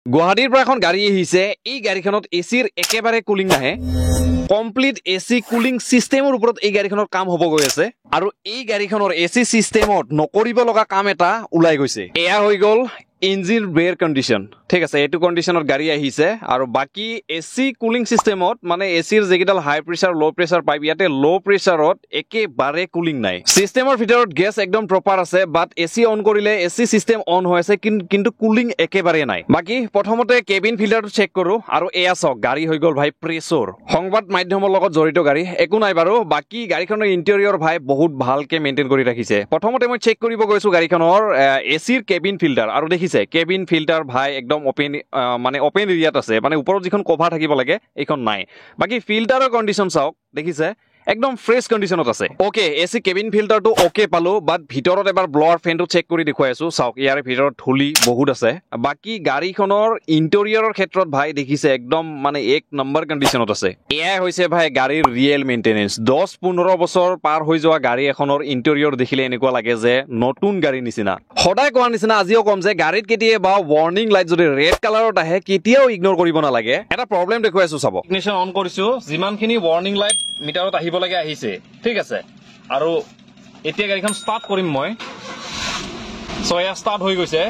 গুৱাহাটীৰ পৰা এখন গাড়ী আহিছে এই গাড়ীখনত এচিৰ একেবাৰে কুলিং নাহে কমপ্লিট এসি কুলিং সিস্টেমৰ ওপৰত এই গাড়ীখনৰ কাম হ'ব গৈ আছে আৰু এই গাড়ীখনৰ এসি সিস্টেমত নকৰিব লগা কাম এটা ওলাই গৈছে এয়া হৈ গল ইঞ্জিন ব্ৰেৰ কন্ডিশন ঠিক আছে এটো কন্ডিশনত গাড়ী আহিছে আৰু বাকি এসি কুলিং সিস্টেমত মানে এসিৰ যেগিডাল হাই প্ৰেসাৰ লো প্ৰেসাৰ পাইপ ইয়াতে লো প্ৰেসাৰত একেবাৰে কুলিং নাই সিস্টেমৰ ভিতৰত গেছ একদম প্ৰপাৰ আছে বাট এসি অন কৰিলে এসি সিস্টেম অন হৈ আছে কিন্তু কুলিং একেবাৰে নাই বাকি প্ৰথমতে কেবিন ফিল্টাৰটো চেক কৰো আৰু এয়া চাওক গাড়ী হৈ গল ভাই প্ৰেছৰ সংবাদ মাধ্যমৰ লগত জড়িত গাড়ী একো নাই বাৰু বাকি গাড়ীখনৰ ইন্টেৰিয়ৰ ভাই বহুত ভালকে মেইনটেইন কৰি ৰাখিছে প্ৰথমতে মই চেক কৰিব গৈছো গাড়ীখনৰ এসিৰ কেবিন ফিল্টাৰ আৰু দেখিছে কেবিন ফিল্টাৰ ভাই একদম ওপেন মানে ওপেন এৰিয়াত আছে মানে ওপৰত যিখন কভাৰ থাকিব লাগে এইখন নাই বাকি ফিল্টাৰৰ কন্ডিশন চাওক দেখিছে একদম ফ্ৰেশ কন্ডিশনত আছে ওকে এসি কেবিন ফিল্টাৰটো ওকে পালো বাট ভিতৰত এবাৰ ব্লোৱাৰ ফেনটো চেক কৰি দেখুৱাই আছো চাওক ইয়াৰ ভিতৰত ধুলি বহুত আছে বাকি গাড়ীখনৰ ইন্টেৰিয়ৰৰ ক্ষেত্ৰত ভাই দেখিছে একদম মানে এক নম্বৰ কন্ডিশনত আছে এয়া হৈছে ভাই গাড়ীৰ ৰিয়েল মেইনটেনেন্স 10-15 বছৰ পাৰ হৈ যোৱা গাড়ী এখনৰ ইন্টেৰিয়ৰ দেখিলে এনেকুৱা লাগে যে নতুন গাড়ী নিচিনা সদায় কোৱাৰ নিচিনা আজিও কম যে গাড়ীত কেতিয়াবা ৱাৰ্নিং লাইট যদি ৰেড কালাৰত আহে কেতিয়াও ইগনোৰ কৰিব নালাগে এটা প্ৰবলেম দেখুৱাই আছো চাব ইগনিশন অন কৰিছো যিমানখিনি ৱাৰ্নিং লাইট মিটাৰত আহিব লাগে আহিছে ঠিক আছে আৰু এতিয়া গাড়ীখন ষ্টাৰ্ট কৰিম মই সয়া ষ্টাৰ্ট হৈ গৈছে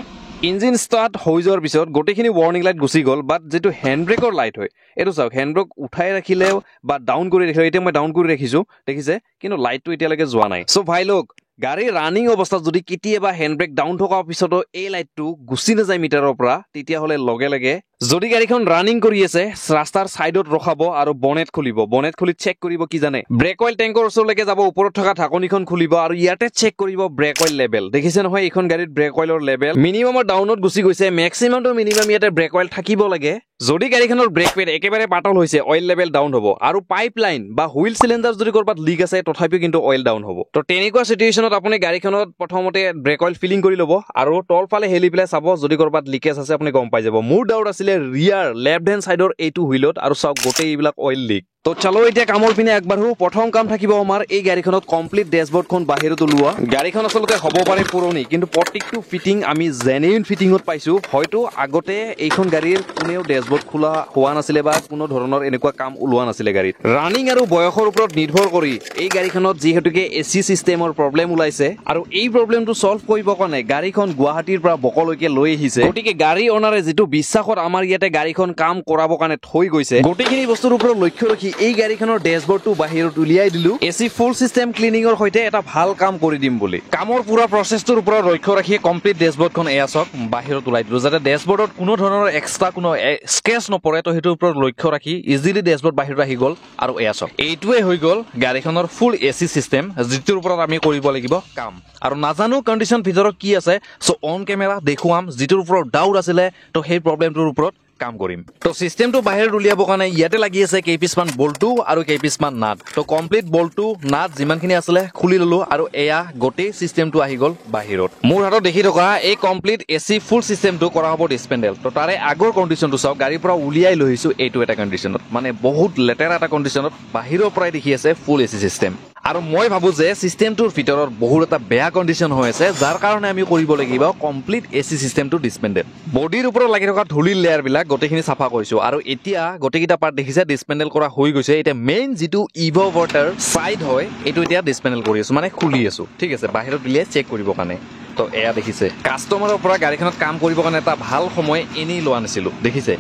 ইঞ্জিন ষ্টাৰ্ট হৈ যোৱাৰ পিছত গোটেইখিনি ৱাৰ্নিং লাইট গুচি গল বাট যেটো হ্যান্ড ব্ৰেকৰ লাইট হয় এটো চাওক হ্যান্ড ব্ৰেক উঠাই ৰাখিলেও বা ডাউন কৰি ৰাখিলে এতিয়া মই ডাউন কৰি ৰাখিছো দেখিছে কিন্তু লাইটটো এতিয়ালৈকে যোৱা নাই সো ভাই লোক গাড়ী ৰানিং অৱস্থাত যদি কেতিয়াবা হ্যান্ড ব্ৰেক ডাউন থকা পিছতো এই লাইটটো গুচি নাযায় মিটাৰৰ পৰা তেতিয়া হলে লগে লগে যদি গাড়ীখন ৰানিং কৰি আছে ৰাস্তাৰ সাইডত ৰখাব আৰু বনেট খুলি চেক কৰিব কি জানে ব্ৰেক অইল টেংকৰ ওচৰলৈকে যাব ওপৰত থকা ঢাকনিখন খুলিব আৰু ইয়াতে চেক কৰিব ব্ৰেক অইল লেভেল দেখিছে নহয় এইখন গাড়ীত ব্ৰেক অইলৰ লেভেল মিনিমামৰ ডাউনত গুচি গৈছে ম্যাক্সিমামটো মিনিমাম ইয়াতে ব্ৰেক অইল থাকিব লাগে যদি গাড়ীখনৰ ব্ৰেক পেড একেবাৰে পাতল হৈছে অইল লেভেল ডাউন হ'ব আৰু পাইপলাইন বা হুইল সিলিন্ডাৰ যদি কৰবাত লিক আছে তথাপিও কিন্তু অইল ডাউন হ'ব তো তেনেকুৱা সিচুৱেচনত আপুনি গাড়ীখনত প্ৰথমতে ব্ৰেক অইল ফিলিং কৰি ল'ব আৰু তলফালে হেলি পেলাই চাব যদি কৰবাত লিকেজ আছে আপুনি গম পাই যাব মোৰ ডাউট আছে ৰিয়াৰ লেফট হ্যান্ড সাইডৰ এইটো হুইলত আৰু চাওক গোটেই এইবিলাক অইল লিক তো চলো এতিয়া কামৰ পিনে আগবাঢ়ো প্ৰথম কাম থাকিব আমাৰ এই গাড়ীখনত কমপ্লিট ড্যাশবোৰ্ডখন বাহিৰত ওলোৱা গাড়ীখন আসলতে হ'ব পাৰে পুৰণি কিন্তু প্ৰত্যেকটো ফিটিং আমি জেনুইন ফিটিংত পাইছো হয়তো আগতে এইখন গাড়ীৰ কোনেও ড্যাশবোৰ্ড খোলা হোৱা নাছিলে বা কোনো ধৰণৰ এনেকুৱা কাম ওলোৱা নাছিলে গাড়ীত ৰানিং আৰু বয়সৰ ওপৰত নিৰ্ভৰ কৰি এই গাড়ীখনত যিহেতুকে এসি সিস্টেমৰ প্ৰবলেম ওলাইছে আৰু এই প্ৰবলেমটো সলভ কৰিব কাৰণে গাড়ীখন গুৱাহাটীৰ পৰা বকলৈকে লৈ আহিছে গতিকে গাড়ী অনাৰে যেটো বিশ্বাসত আমাৰ ইয়াতে গাড়ীখন কাম কৰাব কাৰণে থৈ গৈছে গোটেইখিনি বস্তুৰ ওপৰত লক্ষ্য ৰাখি এই গাড়ীখনৰ ড্যাশবোৰ্ডটো বাহিৰত উলিয়াই দিলো এসি ফুল সিস্টেম ক্লিনিংৰ হৈতে এটা ভাল কাম কৰি দিম বুলি কামৰ পুৰা প্ৰসেছটোৰ ওপৰত লক্ষ্য ৰাখি কমপ্লিট ড্যাশবোৰ্ডখন এয়া চাওক বাহিৰত উলাই দিলো যাতে ড্যাশবোৰ্ডত কোনো ধৰণৰ এক্সট্ৰা কোনো স্কেচ নপৰে তো হেতুৰ ওপৰত লক্ষ্য ৰাখি ইজিলি ড্যাশবোৰ্ড বাহিৰত আহি গল আৰু এয়া চাওক এইটোৱে হৈ গল গাড়ীখনৰ ফুল এসি সিস্টেম যিটোৰ ওপৰত আমি কৰিব লাগিব কাম আৰু নাজানো কন্ডিশন ভিতৰত কি আছে সো অন ক্যামেৰা দেখুৱাম যিটোৰ ওপৰত ডাউট আছিল তো সেই প্ৰবলেমটোৰ ওপৰত কাম কৰিম তো সিস্টেমটো বাহিৰত উলিয়াব কাৰণে ইয়াতে লাগি আছে কেপিছমান বল্টু আৰু কেপিছমান নাট তো কমপ্লিট বল্টু নাট যিমানখিনি আছিল খুলি ললো আৰু এয়া গোটেই সিস্টেমটো আহি গল বাহিৰত মোৰ হাতত দেখি থকা এই কমপ্লিট এসি ফুল সিস্টেমটো কৰা হ'ব ডিসপেন্ডেল তো তাৰে আগৰ কন্ডিশনটো চাওক গাড়ীৰ পৰা উলিয়াই লৈছো এইটো এটা কন্ডিশনত মানে বহুত লেটেৰা এটা কন্ডিশনত বাহিৰৰ পৰাই দেখি আছে ফুল এসি সিস্টেম আৰু মই ভাবো যে সিস্টেমটোৰ ভিতৰত বহুত এটা বেয়া কন্ডিশন হৈ আছে যাৰ কাৰণে আমি কৰিব লাগিব কমপ্লিট এসি সিস্টেমটো ডিসপেন্ডেল বডিৰ ওপৰত লাগি থকা ধুলিৰ লেয়াৰ বিলাক গোটেইখিনি সাফা কৰিছো আৰু এতিয়া গোটেইকিটা পাৰ্ট দেখিছে ডিসপেন্ডেল কৰা হৈ গৈছে এতিয়া মেইন যেটো ইভো ৱাটাৰ সাইড হয় এটো এতিয়া ডিসপেন্ডেল কৰি আছো মানে খুলি আছো ঠিক আছে বাহিৰত উলিয়াই চেক কৰিব কাৰণে তো এয়া দেখিছে কাস্টমাৰৰ পৰা গাড়ীখনত কাম কৰিব কাৰণে এটা ভাল সময় এনেই লোৱা নাছিলো দেখিছে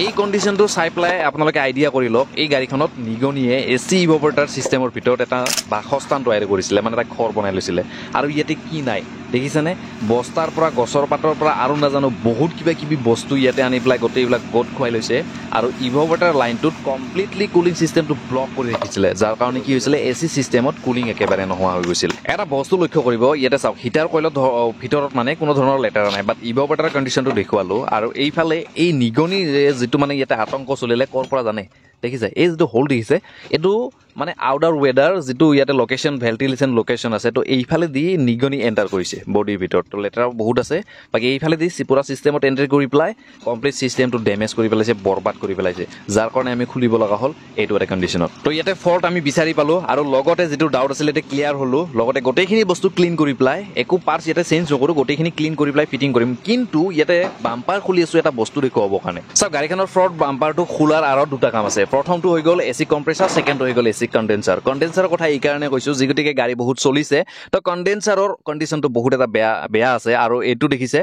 এই কন্ডিশনটো চাই প্লাই আপোনালোকে আইডিয়া কৰি লওক এই গাড়ীখনত নিগনিয়ে এসি ইভোভাৰ্টাৰ সিস্টেমৰ ভিতৰত এটা বাসস্থান তৈয়াৰ কৰিছিলে মানে এটা ঘৰ বনাই লৈছিলে আৰু ইয়াতে কি নাই দেখিছেনে বস্তাৰ পৰা গছৰ পাতৰ পৰা আৰু নাজানো বহুত কিবা কিবি বস্তু ইয়াতে আনি প্লাই গোটেইবিলাক গোট খুৱাই লৈছে আৰু ইভোভাৰ্টাৰ লাইনটোত কমপ্লিটলি কুলিং সিস্টেমটো ব্লক কৰি ৰাখিছিলে যাৰ কাৰণে কি হৈছিলে এসি সিস্টেমত কুলিং একেবাৰে নোহোৱা হৈ গৈছিল এটা বস্তু লক্ষ্য কৰিব ইয়াতে চাওক হিটাৰ কইলত ভিতৰত মানে কোনো ধৰণৰ লেটাৰ নাই বাট ইভোভাৰ্টাৰ কন্ডিশনটো দেখুৱালো আৰু এইফালে এই নিগনিৰ যেটো মানে ইয়াতে আতংক চলিলে কৰ পৰা জানে দেখিছে এই যেটো হোল দেখিছে এটো মানে আউটাৰ ৱেডাৰ যেটো ইয়াতে লোকেশন ভেন্টিলেশন লোকেশন আছে তো এইফালে দি নিগনি এন্টাৰ কৰিছে বডিৰ ভিতৰত তো লেটাৰ বহুত আছে বাকি এইফালে দি পুৰা সিস্টেমত এন্টাৰ কৰি প্লাই কমপ্লিট সিস্টেমটো ড্যামেজ কৰি পেলাইছে বৰবাদ কৰি পেলাইছে যাৰ কাৰণে আমি খুলিব লগা হল এইটো এটা কন্ডিশনত তো ইয়াতে ফল্ট আমি বিচাৰি পালো আৰু লগতে যেটো ডাউট আছিল এটা ক্লিয়াৰ হলো লগতে গোটেইখিনি বস্তু ক্লিন কৰি প্লাই একো পাৰ্টস ইয়াতে চেঞ্জ নকৰো গোটেইখিনি ক্লিন কৰি প্লাই ফিটিং কৰিম কিন্তু ইয়াতে বাম্পাৰ খুলি আছো এটা বস্তু দেখুৱাব কাৰণে সব গাড়ীখনৰ ফ্ৰন্ট বাম্পাৰটো খোলাৰ আৰু দুটা কাম আছে প্ৰথমটো হৈ গল এসি কম্প্ৰেছৰ সেকেন্ড হৈ গল এসি কন্ডেন্সাৰৰ কথা এই কাৰণে কৈছো যিগতিকে গাড়ী বহুত চলিছে তো কন্ডেন্সাৰৰ কন্ডিশনটো বহুত এটা বেয়া আছে আৰু এটো দেখিছে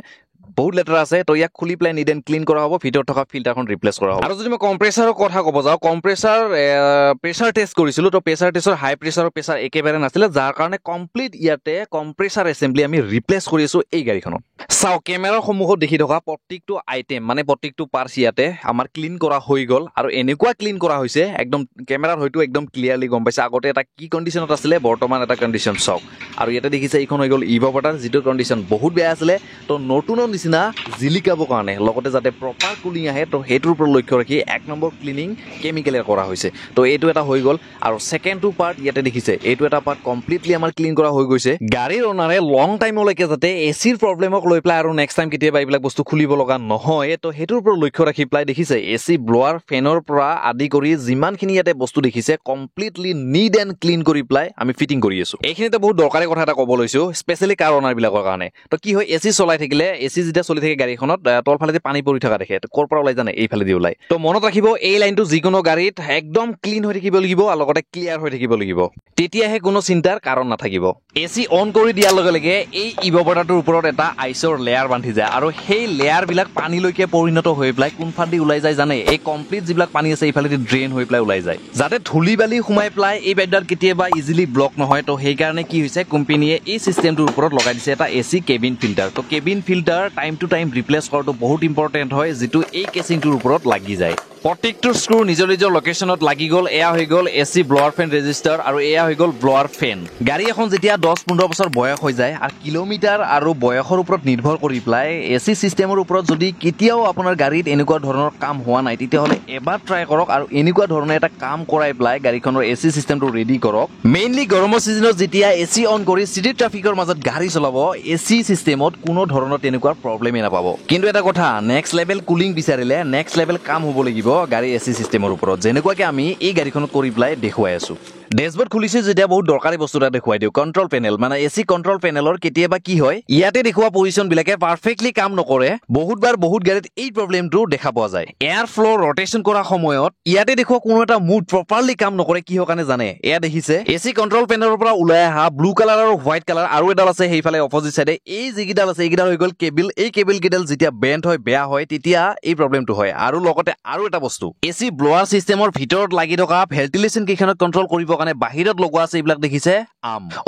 বহুত লেটাৰ আছে তো ইয়াক খুলি প্লাই নিড এন্ড ক্লিন কৰা হ'ব ভিতৰত থকা ফিল্টাৰখন ৰিপ্লেস কৰা হ'ব আৰু যদি মই কম্প্ৰেছৰৰ কথা ক'ব যাও কম্প্ৰেছৰ প্ৰেছাৰ টেষ্ট কৰিছিলো তো প্ৰেছাৰ টেষ্টৰ হাই প্ৰেছাৰৰ প্ৰেছাৰ একেবাৰে নাছিলে যাৰ কাৰণে কমপ্লিট ইয়াতে কম্প্ৰেছৰ এসেম্বলি আমি ৰিপ্লেস কৰিছো এই গাড়ীখনত চাও কেমেৰাৰ সন্মুখত দেখি থকা প্ৰত্যেকটো আইটেম মানে প্ৰত্যেকটো পাৰ্টস ইয়াতে আমাৰ ক্লিন কৰা হৈ গল আৰু এনেকুৱা ক্লিন কৰা হৈছে একদম কেমেৰাৰ হয়তো একদম ক্লিয়াৰলি গম পাইছে আগতে এটা কি কন্ডিশনত আছিলে বৰ্তমান এটা কন্ডিশন চাওক আৰু ইয়াতে দেখিছে এইখন হৈ গল ইভাপোৰেটৰ যেটো কন্ডিশন বহুত বেয়া আছিলে তো নতুনৰ নিচিনা জিলিকাব কাৰণে লগতে যাতে প্ৰপাৰ কুলিং আহে তো হেতুৰ ওপৰত লক্ষ্য ৰাখি এক নম্বৰ ক্লিনিং কেমিকেলে কৰা হৈছে তো এইটো এটা হৈ গল আৰু সেকেন্ডটো পাৰ্ট ইয়াতে দেখিছে এইটো এটা পাৰ্ট কমপ্লিটলি আমাৰ ক্লিন কৰা হৈ গৈছে গাড়ীৰ ওনাৰে লং টাইমলৈকে যাতে এচিৰ প্ৰবলেমক লৈ প্লাই আৰু নেক্সট টাইম কেতিয়াবা এইবিলাক বস্তু খুলিব লগা নহয় তো হেতুৰ ওপৰত লক্ষ্য ৰাখি প্লাই দেখিছে এসি ব্লোৱাৰ ফেনৰ পৰা আদি কৰি যিমানখিনি ইয়াতে বস্তু দেখিছে কমপ্লিটলি নিড এন্ড ক্লিন কৰি প্লাই আমি ফিটিং কৰি আছো এইখিনিতে বহুত দৰকাৰী কথা এটা ক'ব লৈছো স্পেশালি কাৰ ওনাৰ বিলাকৰ কাৰণে তো কি হয় এসি চলাই থাকিলে এসি যেতিয়া চলি থাকে গাড়ীখনত তলফালে যে পানী পৰি থকা দেখে ক'ৰ পৰা ওলাই জানে এইফালে দি ওলাই তো মনত ৰাখিব এই লাইনটো যিকোনো গাড়ীত একদম ক্লিন হৈ থাকিব লাগিব আৰু লগতে ক্লিয়াৰ হৈ থাকিব লাগিব তেতিয়াহে কোনো চিন্তাৰ কাৰণ নাথাকিব এসি অন কৰি দিয়াৰ লগে লগে এই ইভাপোৰেটৰটোৰ ওপৰত এটা আইচৰ লেয়াৰ বান্ধি যায় আৰু সেই লেয়াৰ বিলাক পানীলৈকে পৰিণত হৈ প্লাই কোনফালে ওলাই যায় জানে এই কমপ্লিট যিবিলাক পানী আছে এইফালে দি ড্ৰেইন হৈ প্লাই ওলাই যায় যাতে ধূলি বালি সোমাই প্লাই এই বেডাৰ কেতিয়াবা ইজিলি ব্লক নহয় তো সেই কাৰণে কি হৈছে কোম্পানীয়ে এই সিস্টেমটোৰ ওপৰত লগাই দিছে এটা এসি কেবিন ফিল্টাৰ তো cabin filter time to time replace কৰাটো বহুত ইম্পৰ্টেন্ট হয় যেটো এই কেচিংটোৰ ওপৰত লাগি যায় প্ৰত্যেকটো স্ক্ৰু নিজৰ নিজৰ লোকেশনত লাগি গল এয়া হৈ গল এসি ব্লোৱাৰ ফেন ৰেজিস্টাৰ আৰু এয়া হৈ গল ব্লোৱাৰ ফেন গাড়ী এখন যেতিয়া 10-15 বছৰ বয়স হৈ যায় আৰু কিলোমিটাৰ আৰু বয়সৰ ওপৰত নিৰ্ভৰ কৰি প্লাই এসি সিস্টেমৰ ওপৰত যদি কেতিয়াও আপোনাৰ গাড়ীত এনেকুৱা ধৰণৰ কাম হোৱা নাই তেতিয়াহলে এবাৰ ট্ৰাই কৰক আৰু এনেকুৱা ধৰণে এটা কাম কৰাই প্লাই গাড়ীখনৰ এসি সিস্টেমটো ৰেডি কৰক মেইনলি গৰমৰ সিজনত যেতিয়া এসি অন কৰি সিটি ট্ৰাফিকৰ মাজত গাড়ী চলাব এসি সিস্টেমত কোনো ধৰণৰ তেনেকুৱা প্ৰবলেমে নাপাব কিন্তু এটা কথা নেক্সট লেভেল কুলিং বিচাৰিলে নেক্সট লেভেল কাম হ'ব লাগিব গাড়ী এসি সিস্টেমৰ ওপৰত যেনেকুৱাকে আমি এই গাড়ীখনত কৰি প্লাই দেখুৱাই আছো ডেশবোৰ্ড খুলিছে যেতিয়া বহুত দৰকাৰী বস্তু এটা দেখুৱাই দিও কন্ট্ৰোল পেনেল মানে এসি কন্ট্ৰোল পেনেলৰ কেতিয়াবা কি হয় ইয়াতে দেখুৱা পজিশন বিলাকে পাৰফেক্টলি কাম নকৰে বহুতবাৰ বহুত গাড়ীত এই প্ৰবলেমটো দেখা পোৱা যায় এয়াৰ ফ্লো ৰটেশন কৰা সময়ত ইয়াতে দেখুৱা কোনো এটা মুড প্ৰপাৰলি কাম নকৰে কি হয় কাৰণে জানে এয়া দেখিছে এসি কন্ট্ৰোল পেনেলৰ পৰা ওলাই আহা ব্লু কালাৰ আৰু হোৱাইট কালাৰ আৰু এডাল আছে সেইফালে অপজিট সাইডে এই যিগিডাল আছে এইগিডাল হৈ গল কেবল এই কেবল গিডাল যেতিয়া বেন্ড হয় বেয়া হয় তেতিয়া এই প্ৰবলেমটো হয় আৰু লগতে আৰু এটা বস্তু এসি ব্লোৱাৰ সিস্টেমৰ ভিতৰত লাগি থকা ভেন্টিলেশন কিখনত কন্ট্ৰোল কৰিব কাৰণে বাহিৰত লগোৱা আছে এইবিলাক দেখিছে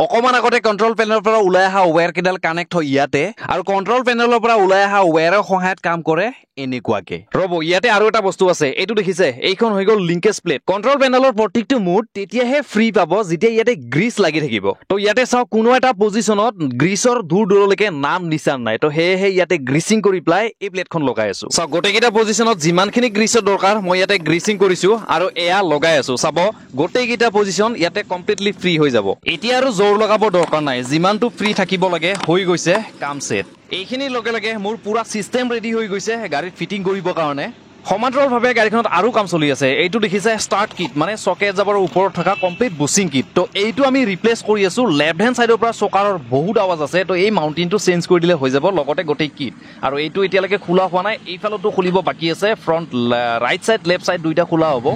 অকমান আগতে কন্ট্ৰোল পেনেলৰ পৰা ওলাই আহা ওয়্যাৰ কেডাল কানেক্ট হয় ইয়াতে আৰু কন্ট্ৰোল পেনেলৰ পৰা ওলাই আহা ওয়্যাৰৰ সহায়ত কাম কৰে এনেকুৱাকে ৰব ইয়াতে আৰু এটা বস্তু আছে এইটো দেখিছে এইখন হৈ গল লিংকেজ প্লেট কন্ট্ৰোল পেনেলৰ প্ৰত্যেকটো মুড তেতিয়াহে ফ্ৰী পাব যেতিয়া ইয়াতে গ্ৰীজ লাগি থাকিব তো ইয়াতে চাও কোনো এটা পজিশনত গ্ৰীজৰ দূৰ দূৰলৈকে নাম নিশান নাই তো হেহে ইয়াতে গ্ৰীচিং কৰি প্লাই এই প্লেটখন লগাই আছো চাও গোটেইকেইটা পজিশনত যিমানখিনি গ্ৰীজৰ দৰকাৰ মই ইয়াতে গ্ৰীচিং কৰিছো আৰু এয়া লগাই আছো চাব গোটেইকেইটা পজিশন ইয়াতে কমপ্লিটলি ফ্ৰী হৈ যাব এতিয়া আৰু জোৰ লগাব দৰকাৰ নাই যিমানটো ফ্ৰী থাকিব লাগে হৈ গৈছে কাম সেট এইখিনি লগে লগে মোৰ পুৰা সিস্টেম ৰেডি হৈ গৈছে গাড়ীত ফিটিং কৰিবৰ কাৰণে সমান্তৰালভাৱে গাড়ীখনত আৰু কাম চলি আছে এইটো দেখিছে স্টাৰ্ট কিট মানে চকেট জাবৰ ওপৰত থকা কমপ্লিট বুচিং কিট তো এইটো আমি ৰিপ্লেস কৰি আছো লেফট হ্যান্ড সাইডৰ পৰা চকাৰৰ বহুত আৱাজ আছে তো এই মাউন্টেনটো চেঞ্জ কৰি দিলে হৈ যাব লগতে গোটেই কিট আৰু এইটো এতিয়ালৈকে খোলা হোৱা নাই এইফালতো খুলিব বাকি আছে front right side left side দুইটা খোলা হ'ব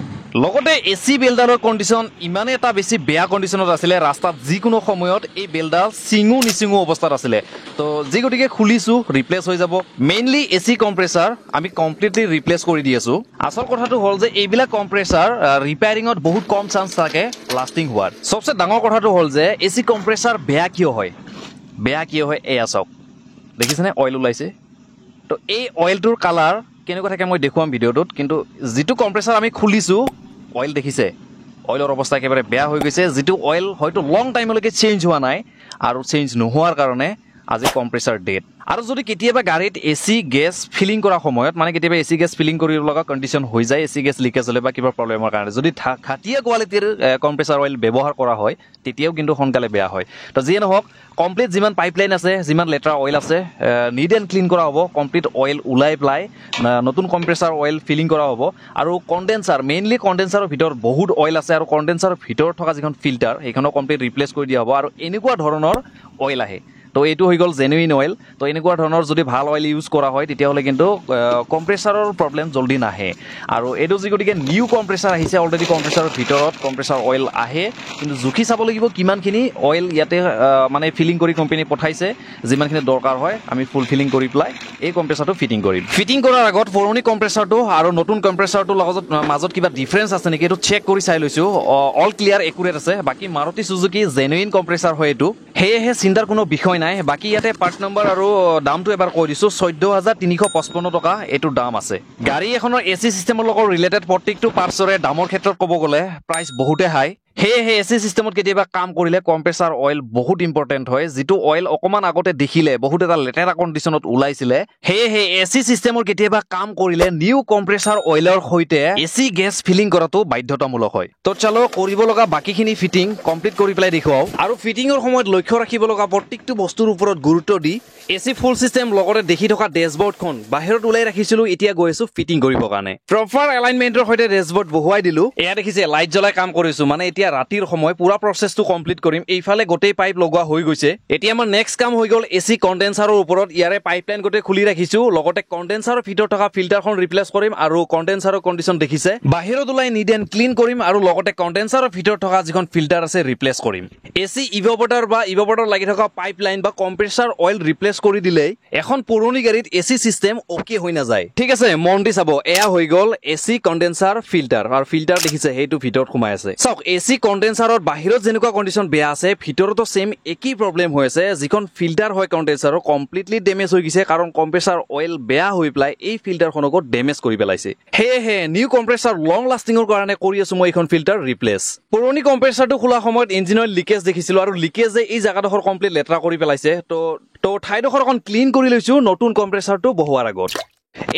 লগতে এসি বেলডালৰ কন্ডিশন ইমানে এটা বেছি বেয়া কন্ডিশনত আছিল ৰাস্তাত যিকোনো সময়ত এই বেলডাল সিঙু নিসিঙু অৱস্থাত আছিল তো যি গটিকে খুলিছো ৰিপ্লেস হৈ যাব মেইনলি এসি কম্প্ৰেছৰ আমি কমপ্লিটলি ৰিপ্লেস কৰি দি আছো আসল কথাটো হল যে এইবিলাক কম্প্ৰেছৰ ৰিপেয়াৰিংত বহুত কম চান্স থাকে লাস্টিং হোৱাৰ সবচে ডাঙৰ কথাটো হল যে এসি কম্প্ৰেছৰ বেয়া কিয় হয় এয়া চাওক দেখিছেনে অয়েল ওলাইছে তো এই অয়েলটোৰ কালাৰ কেনেকুৱা থাকে মই দেখুৱাম ভিডিঅ'টোত কিন্তু যেটো কম্প্ৰেছৰ আমি খুলিছো অয়েল দেখিছে অয়েলৰ অৱস্থা একেবাৰে বেয়া হৈ গৈছে যেটো অয়েল হয়তো লং টাইমলৈকে চেঞ্জ হোৱা নাই আৰু চেঞ্জ নোহোৱাৰ কাৰণে আজি কম্প্ৰেছাৰ ডেড আৰু যদি কেতিয়াবা গাড়ীত এসি গেছ ফিলিং কৰা সময়ত মানে কেতিয়াবা এসি গেছ ফিলিং কৰিব লগা কণ্ডিশ্যন হৈ যায় এসি গেছ লিকেজ হ'লে বা কিবা প্ৰব্লেমৰ কাৰণে যদি খাটিয়া কোৱালিটিৰ কম্প্ৰেছাৰ অইল ব্যৱহাৰ কৰা হয় তেতিয়াও কিন্তু সোনকালে বেয়া হয় তো যিয়ে নহওক কমপ্লিট যিমান পাইপলাইন আছে যিমান লেটাৰ অইল আছে নিড এণ্ড ক্লিন কৰা হ'ব কমপ্লিট অইল ওলাই পেলাই নতুন কম্প্ৰেছাৰ অইল ফিলিং কৰা হ'ব আৰু কণ্ডেন্সাৰ মেইনলি কণ্ডেন্সাৰৰ ভিতৰত বহুত অইল আছে আৰু কণ্ডেন্সাৰৰ ভিতৰত থকা যিখন ফিল্টাৰ সেইখনো কমপ্লিট ৰিপ্লেচ কৰি দিয়া হ'ব আৰু এনেকুৱা ধৰণৰ অইল আহে তো এইটো হৈ গ'ল জেনুইন অইল তো এনেকুৱা ধৰণৰ যদি ভাল অইল ইউজ কৰা হয় তেতিয়াহ'লে কিন্তু কম্প্ৰেছাৰৰ প্ৰব্লেম জলদি নাহে আৰু এইটো যিগতিকে নিউ কম্প্ৰেছাৰ আহিছে অলৰেডি কম্প্ৰেছাৰৰ ভিতৰত কম্প্ৰেছাৰ অইল আহে কিন্তু জুখি চাব লাগিব কিমানখিনি অইল ইয়াতে মানে ফিলিং কৰি কোম্পানী পঠাইছে যিমানখিনি দৰকাৰ হয় আমি ফুল ফিলিং কৰি পেলাই এই কম্প্ৰেছাৰটো ফিটিং কৰিম ফিটিং কৰাৰ আগত পুৰণি কম্প্ৰেছাৰটো আৰু নতুন কম্প্ৰেছাৰটোৰ মাজত কিবা ডিফাৰেঞ্চ আছে নেকি এইটো চেক কৰি চাই লৈছোঁ অল ক্লিয়াৰ একুৰেট আছে বাকী মাৰুতি সুজুকি জেনুইন কম্প্ৰেছাৰ হয় এইটো সেয়েহে চিন্তাৰ কোনো বিষয় নাই বাকী ইয়াতে পাৰ্ট নম্বৰ আৰু দামটো এবাৰ কৈ দিছোঁ 14,355 টকা এইটো দাম আছে গাড়ী এখনৰ এচি চিষ্টেমৰ লগত ৰিলেটেড প্ৰত্যেকটো পাৰ্টছৰে দামৰ ক্ষেত্ৰত ক'ব গ'লে প্ৰাইচ বহুতে হাই সেয়েহে এচি চিষ্টেমত কেতিয়াবা কাম কৰিলে কম্প্ৰেছাৰ অইল বহুত ইম্পৰ্টেণ্ট হয় যিটো অইল অকণমান আগতে দেখিলে বহুত এটা লেতেৰা কণ্ডিশ্যনত ওলাইছিলে সেয়েহে এচি চিষ্টেমৰ কেতিয়াবা কাম কৰিলে নিউ কম্প্ৰেছাৰ অইলৰ সৈতে এচি গেছ ফিলিং কৰাটো বাধ্যতামূলক হয় তো চলো কৰিব লগা বাকীখিনি ফিটিং কমপ্লিট কৰি পেলাই দেখুৱাও আৰু ফিটিঙৰ সময়ত লক্ষ্য ৰাখিব লগা প্ৰত্যেকটো বস্তুৰ ওপৰত গুৰুত্ব দি এচি ফুল চিষ্টেম লগতে দেখি থকা ডেছবৰ্ডখন বাহিৰত ওলাই ৰাখিছিলোঁ এতিয়া গৈ আছোঁ ফিটিং কৰিবৰ কাৰণে প্ৰপাৰ এলাইনমেণ্টৰ সৈতে ডেছবৰ্ড বহুৱাই দিলোঁ এয়া দেখিছে লাইট জ্বলাই কাম কৰিছোঁ মানে এতিয়া ৰাতিৰ সময় পুৰা প্ৰচেছটো কমপ্লিট কৰিম এইফালে গোটেই পাইপ লগোৱা হৈ গৈছে এতিয়া আমাৰ নেক্সট কাম হৈ গ'ল এচি কণ্ডেন্সাৰৰ ওপৰত ইয়াৰে পাইপলাইন গোটেই খুলি ৰাখিছোঁ লগতে কণ্ডেন্সাৰৰ ভিতৰত থকা ফিল্টাৰখন ৰিপ্লেচ কৰিম আৰু কণ্ডেন্সাৰৰ কণ্ডিশ্যন দেখিছে বাহিৰত ওলাই নিড এণ্ড ক্লিন কৰিম আৰু লগতে কণ্ডেন্সাৰৰ ভিতৰত থকা যিখন ফিল্টাৰ আছে ৰিপ্লেচ কৰিম এচি ইভপোৰেটৰ বা ইভপোৰেটৰ লাগি থকা পাইপলাইন বা কম্প্ৰেছাৰ অইল ৰিপ্লেচ কৰি দিলে এখন পুৰণি গাড়ীত এচি চিষ্টেম অকে হৈ নাযায় ঠিক আছে মন দি চাব এয়া হৈ গ'ল এচি কণ্ডেন্সাৰ ফিল্টাৰ আৰু ফিল্টাৰ দেখিছে সেইটো ভিতৰত সোমাই আছে চাওক এচি কণ্ডেন্সাৰৰ বাহিৰত যেনেকুৱা কণ্ডিশ্যন বেয়া আছে ভিতৰতো সেম একেই প্ৰব্লেম হৈ আছে যিখন ফিল্টাৰ হয় কণ্ডেন্সাৰৰ কমপ্লিটলি ডেমেজ হৈ গৈছে কাৰণ কম্প্ৰেছাৰ অইল বেয়া হৈ পেলাই এই ফিল্টাৰখনকো ডেমেজ কৰি পেলাইছে সেয়েহে নিউ কম্প্ৰেছাৰ লং লাষ্টিঙৰ কাৰণে কৰি আছো মই এইখন ফিল্টাৰ ৰিপ্লেচ পুৰণি কম্প্ৰেছাৰটো খোলা সময়ত ইঞ্জিন অইল লিকেজ দেখিছিলোঁ আৰু লিকেজে এই জাগাডোখৰ কমপ্লিট লেতেৰা কৰি পেলাইছে তো ঠাইডোখৰ অকণ ক্লিন কৰি লৈছোঁ নতুন কম্প্ৰেছাৰটো বহুৱাৰ আগত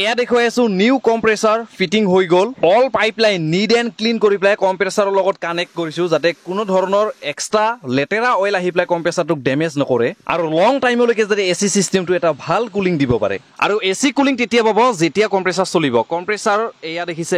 এয়া দেখুৱাই আছো নিউ কম্প্ৰেছাৰ ফিটিং হৈ গ'ল all pipeline need and clean কৰি পেলাই কম্প্ৰেছাৰৰ লগত কানেক্ট কৰিছোঁ যাতে কোনো ধৰণৰ এক্সট্ৰা লেতেৰা অইল আহি পেলাই কম্প্ৰেছাৰটোক ডেমেজ নকৰে আৰু লং টাইমলৈকে যাতে এচি চিষ্টেমটো এটা ভাল কুলিং দিব পাৰে আৰু এচি কুলিং তেতিয়া পাব যেতিয়া কম্প্ৰেছাৰ চলিব কম্প্ৰেছাৰ এয়া দেখিছে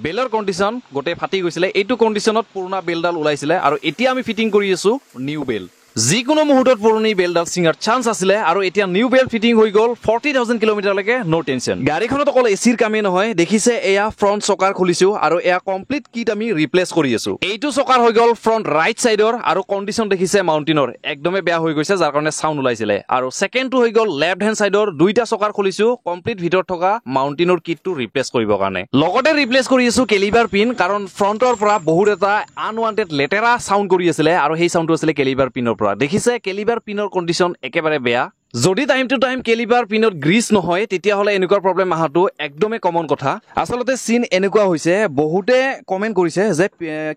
বেলৰ কণ্ডিশ্যন গোটেই ফাটি গৈছিলে এইটো কণ্ডিশ্যনত পুৰণা বেলডাল ওলাইছিলে আৰু এতিয়া আমি ফিটিং কৰি আছো নিউ বেল যিকোনো মুহূৰ্তত পুৰণি বেলডাল চিঙাৰ চান্স আছিলে আৰু এতিয়া নিউ বেল ফিটিং হৈ গ'ল 40,000 কিলোমিটাৰলৈকে নো টেনশ্যন গাড়ীখনত অকল এচিৰ কামেই নহয় দেখিছে এয়া ফ্ৰণ্ট চকাৰ খুলিছোঁ আৰু এয়া কমপ্লিট কিট আমি ৰিপ্লেচ কৰি আছো এইটো চকাৰ হৈ গ'ল ফ্ৰণ্ট ৰাইট চাইডৰ আৰু কণ্ডিশ্যন দেখিছে মাউণ্টেইনৰ একদমেই বেয়া হৈ গৈছে যাৰ কাৰণে চাউণ্ড ওলাইছিলে আৰু ছেকেণ্ডটো হৈ গ'ল লেফ্ট হেণ্ড চাইডৰ দুইটা চকাৰ খুলিছোঁ কমপ্লিট ভিতৰত থকা মাউণ্টেইনৰ কিটটো ৰিপ্লেচ কৰিবৰ কাৰণে লগতে ৰিপ্লেচ কৰি আছো কেলিভাৰ পিন কাৰণ ফ্ৰণ্টৰ পৰা বহুত এটা আনৱান্টেড লেতেৰা চাউণ্ড কৰি আছিলে আৰু সেই চাউণ্ডটো আছিলে কেলিভাৰ পিনৰ পৰা দেখিছে কেলিভাৰ পিনৰ কণ্ডিশ্যন একেবাৰে বেয়া যদি টাইম টু টাইম কেলিভাৰ পিনত গ্ৰীজ নহয় তেতিয়াহ'লে এনেকুৱা প্ৰব্লেম অহাটো একদমেই কমন কথা আচলতে চিন এনেকুৱা হৈছে বহুতে কমেণ্ট কৰিছে যে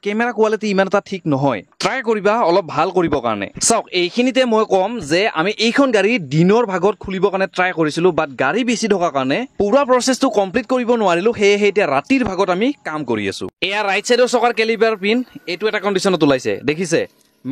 কেমেৰা কোৱালিটি ইমান এটা ঠিক নহয় ট্ৰাই কৰিবা অলপ ভাল কৰিবৰ কাৰণে চাওক এইখিনিতে মই ক'ম যে আমি এইখন গাড়ী দিনৰ ভাগত খুলিবৰ কাৰণে ট্ৰাই কৰিছিলোঁ বাট গাড়ী বেছি থকাৰ কাৰণে পুৰা প্ৰচেছটো কমপ্লিট কৰিব নোৱাৰিলোঁ সেয়েহে এতিয়া ৰাতিৰ ভাগত আমি কাম কৰি আছোঁ এয়া ৰাইট চাইডৰ চকাৰ কেলিভাৰ পিন এইটো এটা কণ্ডিশ্যনত ওলাইছে দেখিছে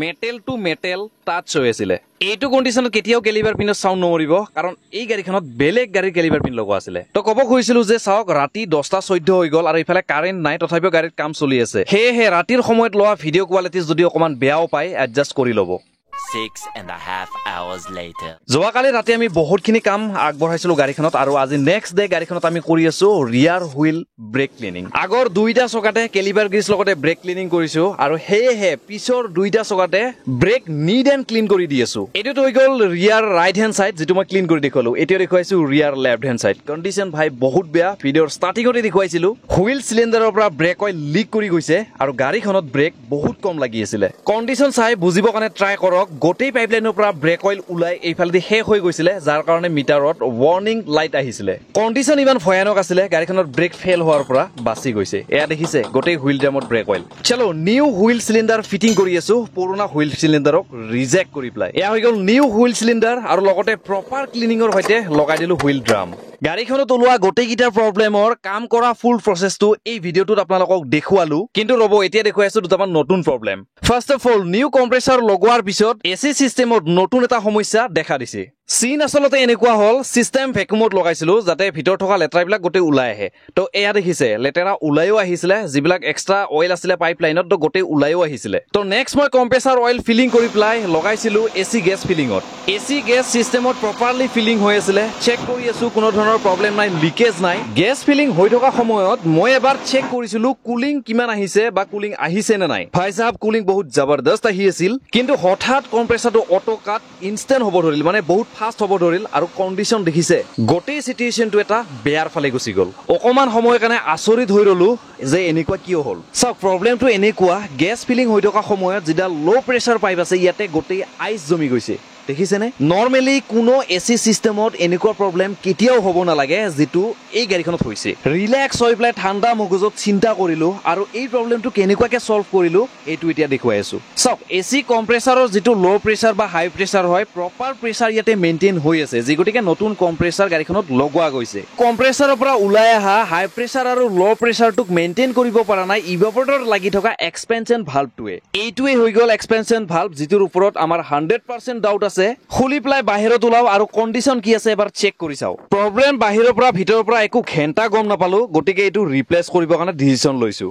মেটেল টু মেটেল টাচ হৈ আছিলে এইটো কণ্ডিশ্যনত কেতিয়াও কেলিভাৰ পিনত চাউণ্ড নমৰিব কাৰণ এই গাড়ীখনত বেলেগ গাড়ীৰ কেলিভাৰ পিন লগোৱা আছিলে তো ক'ব খুজিছিলোঁ যে চাওক ৰাতি 10:14 হৈ গ'ল আৰু ইফালে কাৰেণ্ট নাই তথাপিও গাড়ীত কাম চলি আছে সেয়েহে ৰাতিৰ সময়ত লোৱা ভিডিঅ' কোৱালিটি যদি অকণমান বেয়াও পায় এডজাষ্ট কৰি ল'ব 6.5 hours later যোৱাকালি ৰাতি আমি বহুতখিনি কাম আগবঢ়াইছিলোঁ গাড়ীখনত আৰু আজি নেক্সট ডে গাড়ীখনত আমি কৰি আছোঁ ৰিয়াৰ হুইল ব্ৰেক ক্লিনিং আগৰ দুইটা চকাতে কেলিভাৰ গ্ৰীজ লগতে ব্ৰেক ক্লিনিং কৰিছোঁ আৰু সেয়েহে পিছৰ দুইটা চকাতে ব্ৰেক নিড এণ্ড ক্লিন কৰি দি আছোঁ এইটোতো হৈ গ'ল ৰিয়াৰ ৰাইট হেণ্ড চাইড যিটো মই ক্লিন কৰি দেখুৱালোঁ এতিয়া দেখুৱাইছোঁ ৰিয়াৰ লেফ্ট হেণ্ড চাইড কণ্ডিশ্যন ভাই বহুত বেয়া ভিডিঅ'ৰ ষ্টাৰ্টিঙতে দেখুৱাইছিলোঁ হুইল চিলিণ্ডাৰৰ পৰা ব্ৰেক অইল লিক কৰি গৈছে আৰু গাড়ীখনত ব্ৰেক বহুত কম লাগি আছিলে কণ্ডিশ্যন চাই বুজিবৰ কাৰণে ট্ৰাই কৰক গোটেই পাইপলাইনৰ পৰা ব্ৰেক অইল ওলাই এইফালেদি শেষ হৈ গৈছিলে যাৰ কাৰণে মিটাৰত ৱাৰ্নিং লাইট আহিছিলে কণ্ডিশ্যন ইমান ভয়ানক আছিলে গাড়ীখনৰ ব্ৰেক ফেল হোৱাৰ পৰা বাচি গৈছে এয়া দেখিছে গোটেই হুইল ড্ৰামত ব্ৰেক অইল চলো নিউ হুইল সিলিন্ডাৰ ফিটিং কৰি আছো পুৰণা হুইল সিলিন্ডাৰক ৰিজেক্ট কৰি প্লাই এয়া হৈ গ'ল নিউ হুইল সিলিন্ডাৰ আৰু লগতে প্ৰপাৰ ক্লিনিঙৰ সৈতে লগাই দিলো হুইল ড্ৰাম গাড়ীখনত ওলোৱা গোটেইকেইটাৰ প্ৰব্লেমৰ কাম কৰা ফুল প্ৰচেছটো এই ভিডিঅ'টোত আপোনালোকক দেখুৱালো কিন্তু ৰ'ব এতিয়া দেখুৱাই আছো দুটামান নতুন problem first of all new compressor লগোৱাৰ পিছত এচি সিস্টেমত নতুন এটা সমস্যা দেখা দিছে সিন আসলতে এনেকুৱা হল সিস্টেম ভেকুমত লগাইছিলো যাতে ভিতৰ থকা লেটাৰাবিলাক গোটেই ওলাই আহে তো এয়া দেখিছে লেটাৰা ওলাইও আহিছিলে যিবিলাক এক্সট্ৰা অইল আছিলে পাইপলাইনত তো গোটেই ওলাইও আহিছিলে তো নেক্সট মই কম্প্ৰেছৰ অইল ফিলিং কৰি প্লাই লগাইছিলো এচি গেছ ফিলিঙত এচি গেছ সিস্টেমত প্ৰপাৰলি ফিলিং হৈ আছিলে চেক কৰি আছো কোনো ধৰণৰ প্ৰব্লেম নাই লিকেজ নাই গেছ ফিলিং হৈ থকা সময়ত মই এবাৰ চেক কৰিছিলো কুলিং কিমান আহিছে বা কুলিং আহিছে নে নাই ভাই সাহেব কুলিং বহুত জবৰদস্ত আহি আছিল কিন্তু হঠাৎ কম্প্ৰেছৰটো অটো কাট ইনষ্টেন্ট হ'ব ধৰিল মানে বহুত ফাষ্ট হ'ব ধৰিল আৰু কণ্ডিশ্যন দেখিছে গোটেই সিচুৱেশ্যনটো এটা বেয়াৰ ফালে গুচি গ'ল অকমান সময়ৰ কাৰণে আচৰিত হৈ ৰলো যে এনেকুৱা কিয় হ'ল চাওক প্ৰব্লেমটো এনেকুৱা গেছ ফিলিং হৈ থকা সময়ত যেটা লো প্ৰেছাৰ পাইপ আছে ইয়াতে গোটেই আইচ জমি গৈছে দেখিছেনে নৰ্মেলি কোনো এচি সিস্টেমত এনেকুৱা প্ৰব্লেম কেতিয়াও হ'ব নালাগে যেটো এই গাড়ীখনত হৈছে ৰিলেক্স হৈ প্লাই ঠাণ্ডা মগজুত চিন্তা কৰিলো আৰু এই প্ৰব্লেমটো কেনেকুৱাকে সলভ কৰিলো এইটো এতিয়া দেখুৱাই আছো চাওক এচি কম্প্ৰেছৰৰ যেটো লো প্ৰেছাৰ বা হাই প্ৰেছাৰ হয় প্ৰপাৰ প্ৰেছাৰ ইয়াতে মেইনটেইন হৈ আছে যি গতিকে নতুন কম্প্ৰেছাৰ গাড়ীখনত লগোৱা গৈছে কম্প্ৰেছাৰৰ পৰা ওলাই আহা হাই প্ৰেছাৰ আৰু লো প্ৰেছাৰটোক মেইনটেইন কৰিব পৰা নাই ইভাপৰেটৰ লাগি থকা এক্সপেনশন ভালভটোৱে এইটোৱে হৈ গ'ল এক্সপেনশন ভালভ যিটোৰ ওপৰত আমাৰ 100% ডাউট আছে খুলি প্লাই বাহিৰত ওলাও আৰু কণ্ডিশ্যন কি আছে এবাৰ চেক কৰি চাও প্ৰব্লেম বাহিৰৰ পৰা ভিতৰৰ পৰা একো ঘেন্টা গম নাপালো গতিকে এইটো ৰিপ্লেস কৰিব কাৰণে ডিসিশন লৈছো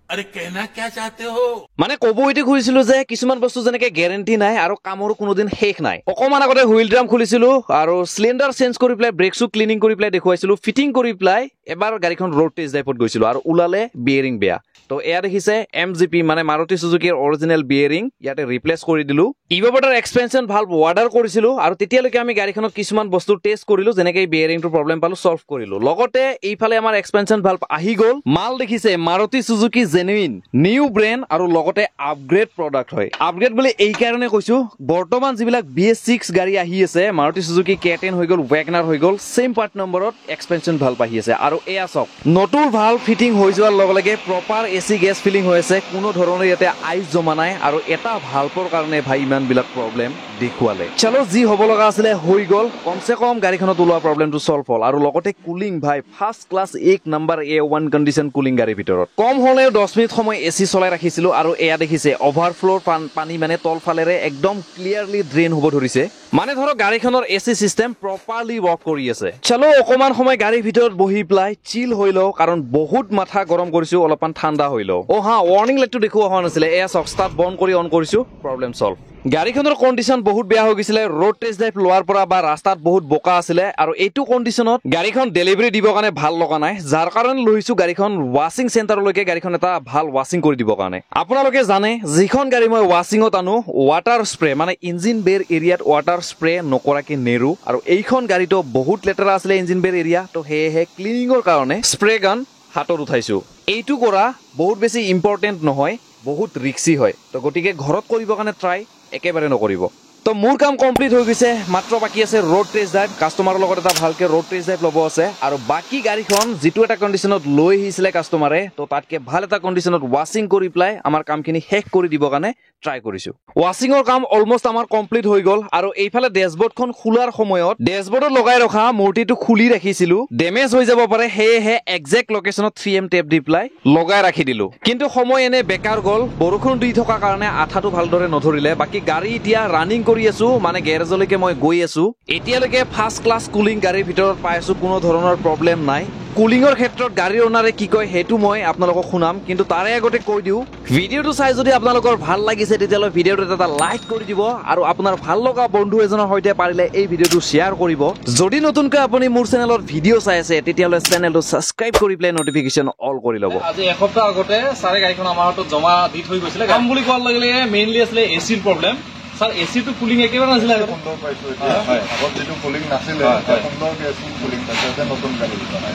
अरे कहना क्या चाहते हो মানে কব এটি খুলিছিলো যে কিছুমান বস্তু যেনেকে গ্যাৰান্টি নাই আৰু কামৰ কোনোদিন শেষ নাই অকমান আগতে হুইল ড্ৰাম খুলিছিলো আৰু সিলিন্ডাৰ চেঞ্জ কৰি প্লাই ব্ৰেকসু ক্লিনিং কৰি প্লাই দেখুৱাইছিলো ফিটিং কৰি প্লাই এবাৰ গাড়ীখন ৰোড টেষ্ট ড্ৰাইভত গৈছিলো আৰু উলালে বিয়াৰিং বেয়া তো এয়া দেখিছে এমজিপি মানে মাৰুতি সুজুকিৰ অৰিজিনাল বিয়াৰিং ইয়াতে ৰিপ্লেস কৰি দিলো ইভাপৰেটৰ এক্সপেনশন ভালভ অৰ্ডাৰ কৰিছিলো আৰু তেতিয়ালৈকে আমি গাড়ীখনত কিছুমান বস্তু টেষ্ট কৰিলো যেনেকৈ বিয়াৰিংটো প্ৰব্লেম পালো সলভ কৰিলো লগতে এইফালে আমাৰ এক্সপেনশন ভালভ আহি গ'ল মাল দেখিছে Maruti Suzuki genuine new brand আৰু লগতে আপগ্ৰেড প্ৰডাক্ট হয় আপগ্ৰেড বুলি এই কাৰণে কৈছো বৰ্তমান যিবিলাক BS6 গাড়ী আহি আছে মাৰুতি সুজুকি K10 হৈ গ'ল WagonR হৈ গ'ল সেম পাৰ্ট নম্বৰত এক্সপেনশন ভালভ আহি আছে আৰু এয়া চক নতুন ভালভ ফিটিং হৈ যোৱাৰ লগে লগে প্ৰপাৰ এচি গেছ ফিলিং হৈ আছে কোনো ধৰণৰ ইয়াতে আইচ জমা নাই আৰু এটা ভালভৰ কাৰণে ভাই ইমান বিলাক প্ৰব্লেম দেখুৱালে চলো যি হ'ব লগা আছিলে হৈ গ'ল কমসে কম গাড়ীখনত ওলোৱা প্ৰব্লেমটো সলভ হ'ল আৰু লগতে কুলিং ভাই first class 1 number A1 condition cooling গাড়ীৰ ভিতৰত কম হ'লেও 10 মিনিট সময় এচি চলাই ৰাখিছিলো আৰু এয়া দেখিছে অভাৰফ্লোৰ পানী মানে তলফালেৰে একদম ক্লিয়াৰলি ড্ৰেইন হ'ব ধৰিছে মানে ধৰক গাড়ীখনৰ এচি সিস্টেম প্ৰপাৰলি ওয়াৰ্ক কৰি আছে চলো অকমান সময় গাড়ীৰ ভিতৰত বহি প্লাই চিল হৈ লও কাৰণ বহুত মাথা গৰম কৰিছো অলপমান ঠাণ্ডা হৈ লও ও হা ৱাৰ্নিং লাইটটো দেখুৱা হোৱা নাছিলে এয়া চক ষ্টাৰ্ট বন্ধ কৰি অন কৰিছো প্ৰব্লেম সলভ গাড়ীখনৰ কণ্ডিশ্যন বহুত বেয়া হৈ গৈছিলে ৰোড টেষ্ট ড্ৰাইভ লোৱাৰ পৰা বা ৰাস্তাত বহুত বোকা আছিলে আৰু এইটো কণ্ডিশ্যনত গাড়ীখন ডেলিভাৰী দিব কাৰণে ভাল লগা নাই যাৰ কাৰণে লৈছো গাড়ীখন ৱাশ্বিং চেণ্টাৰলৈকে গাড়ীখন এটা ভাল ৱাশ্বিং কৰি দিব কাৰণে আপোনালোকে জানে যিখন গাড়ী মই ৱাশ্বিঙত আনো ৱাটাৰ স্প্ৰে মানে ইঞ্জিন বেৰ এৰিয়াত ৱাটাৰ স্প্ৰে নকৰাকে নেৰু আৰু এইখন গাড়ীটো বহুত লেতেৰা আছিলে ইঞ্জিন বেৰ এৰিয়া তো হেহে ক্লিনিঙৰ কাৰণে স্প্ৰে গান হাতত উঠাইছো এইটো কৰা বহুত বেছি ইম্পৰ্টেন্ট নহয় বহুত ৰিস্কি হয় তো গতিকে ঘৰত কৰিব কাৰণে ট্ৰাই একেবাৰে নকৰিব তো মোৰ কাম কমপ্লিট হৈ গৈছে মাত্ৰ বাকি আছে ৰোড টেষ্ট ড্ৰাইভ কাস্টমাৰৰ লগত এটা ভালকে ৰোড টেষ্ট ড্ৰাইভ ল'ব আছে আৰু বাকি গাড়ীখন যেটো এটা কণ্ডিশ্যনত লৈ আহিছিলে কাস্টমাৰে তো তাতকে ভাল এটা কণ্ডিশ্যনত ৱাশ্বিং কৰি প্লাই আমাৰ কামখিনি শেষ কৰি দিব কাৰণে ট্ৰাই কৰিছো ৱাশ্বিঙৰ কাম অলমোষ্ট আমাৰ কমপ্লিট হৈ গ'ল আৰু এইফালে ডেশবোৰ্ডখন খোলাৰ সময়ত ডেশবোৰ্ডত লগাই ৰখা মূৰ্তিটো খুলি ৰাখিছিলো ডেমেজ হৈ যাব পাৰে হেহে এক্সাক্ট লোকেশনত 3M টেপ দি প্লাই লগাই ৰাখি দিলো কিন্তু সময় এনে বেকাৰ গ'ল বৰষুণ দি থকা কাৰণে আঠাটো ভালদৰে নধৰিলে বাকি গাড়ী এতিয়া ৰানিং কৰি আছো মানে গ্যাৰেজলৈকে মই গৈ আছো এতিয়ালৈকে ফাৰ্ষ্ট ক্লাছ কুলিং গাড়ীৰ ভিতৰত পাই আছো কোনো ধৰণৰ প্ৰব্লেম নাই কুলিঙৰ ক্ষেত্ৰত গাড়ীৰ ওনাৰে কি কয় হেতু মই আপোনালোকক শুনাম কিন্তু তাৰে আগতে কৈ দিও ভিডিওটো চাই যদি আপোনালোকৰ ভাল লাগিছে তেতিয়ালৈ ভিডিওটো এটা লাইক কৰি দিব আৰু আপোনাৰ ভাল লগা বন্ধু এজনৰ সৈতে পাৰিলে এই ভিডিওটো শেয়াৰ কৰিব যদি নতুনকৈ আপুনি মোৰ চেনেলৰ ভিডিও চাই আছে তেতিয়ালৈ চেনেলটো সাবস্ক্ৰাইব কৰি প্লে নটিফিকেশন অল কৰি ল'ব আজি এসপ্তাহ আগতে সাৰে গাড়ীখন আমাৰ হাতত জমা দি থৈ গৈছিলে কাম বুলি কোৱাৰ লাগিলে মেইনলি আছিলে এচিৰ প্ৰব্লেম স্যাৰ এসি তো কুলিং একেবাৰে নাছিল সুন্দৰ পাইছো এতিয়া হয় আগত যেটো কুলিং নাছিল সুন্দৰ গেছফুল কুলিং পাইছে নতুন গাড়ী বনাই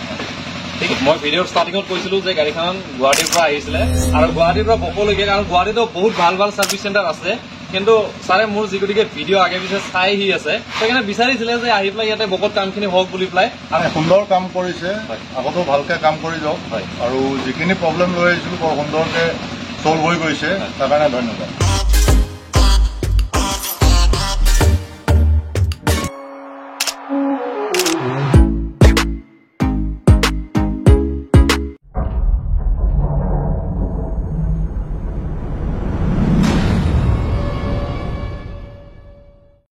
ঠিক মই ভিডিওৰ ষ্টাৰ্টিঙত কৈছিলো যে গাড়ীখন গুৱাহাটীৰ পৰা আহিছিলে আৰু গুৱাহাটীৰ পৰা বকলৈকে কাৰণ গুৱাহাটীতো বহুত ভাল ভাল সাৰ্ভিস চেণ্টাৰ আছে কিন্তু ছাৰে মোৰ যিগতিকে ভিডিঅ' আগে পিছে চাই আহি আছে সেইকাৰণে বিচাৰিছিলে যে আহি পেলাই ইয়াতে বহুত কামখিনি হওক বুলি পেলাই সুন্দৰ কাম কৰিছে আগতো ভালকে কাম কৰি যাওক আৰু যিখিনি প্ৰব্লেম লৈ আহিছিলোঁ বৰ সুন্দৰকে ছল্ভ হৈ গৈছে তাৰ কাৰণে ধন্যবাদ।